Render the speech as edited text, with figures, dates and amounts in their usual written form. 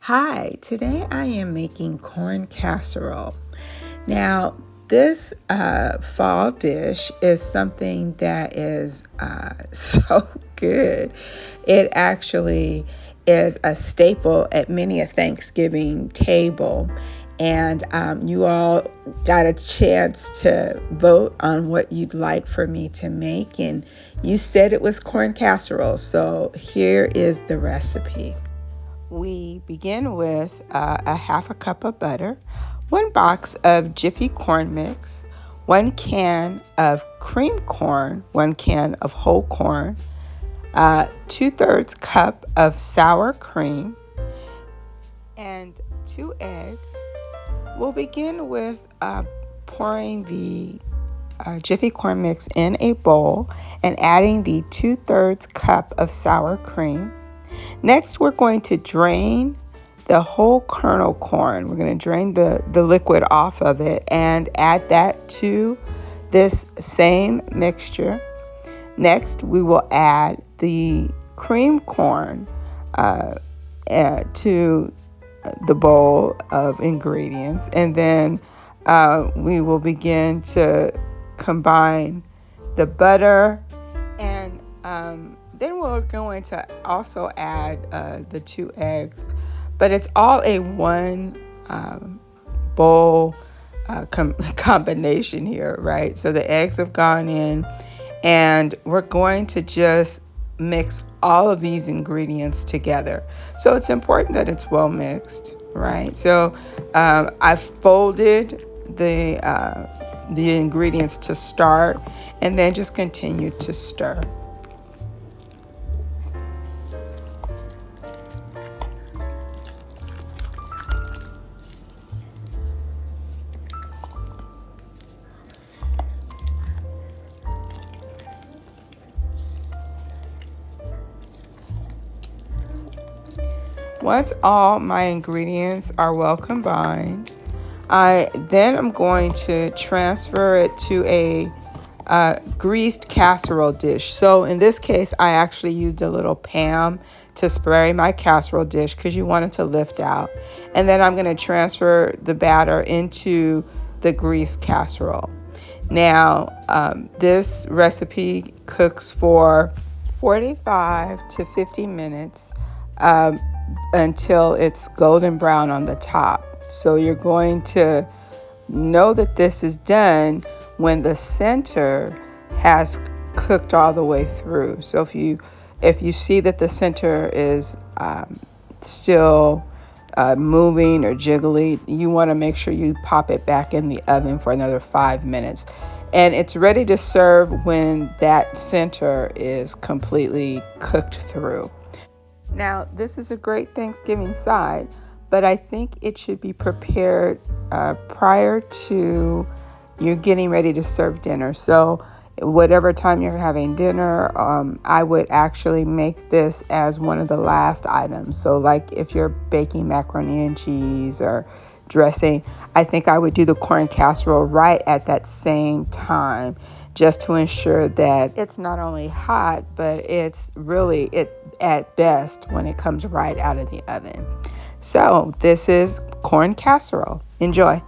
Hi, today I am making corn casserole. Now, this fall dish is something that is so good. It actually is a staple at many a Thanksgiving table. And you all got a chance to vote on what you'd like for me to make. And you said it was corn casserole. So here is the recipe. We begin with a half a cup of butter, 1 box of Jiffy corn mix, 1 can of cream corn, 1 can of whole corn, 2/3 cup of sour cream, and 2 eggs. We'll begin with pouring the Jiffy corn mix in a bowl and adding the 2/3 cup of sour cream. Next, we're going to drain the whole kernel corn. We're going to drain the liquid off of it and add that to this same mixture. Next, we will add the cream corn to the bowl of ingredients, and then we will begin to combine the butter, and then we're going to also add the 2 eggs, but it's all a one bowl combination here, right? So the eggs have gone in, and we're going to just mix all of these ingredients together. So it's important that it's well mixed, right? So I've folded the ingredients to start, and then just continue to stir. Once all my ingredients are well combined, I'm going to transfer it to a greased casserole dish. So in this case, I actually used a little Pam to spray my casserole dish because you want it to lift out. And then I'm going to transfer the batter into the greased casserole. Now, this recipe cooks for 45 to 50 minutes until it's golden brown on the top. So you're going to know that this is done when the center has cooked all the way through. So if you see that the center is still moving or jiggly, you want to make sure you pop it back in the oven for another 5 minutes. And it's ready to serve when that center is completely cooked through. Now, this is a great Thanksgiving side, but I think it should be prepared prior to you getting ready to serve dinner. So whatever time you're having dinner, I would actually make this as one of the last items. So like if you're baking macaroni and cheese or dressing, I think I would do the corn casserole right at that same time, just to ensure that it's not only hot, but it's really at best when it comes right out of the oven. So this is corn casserole. Enjoy.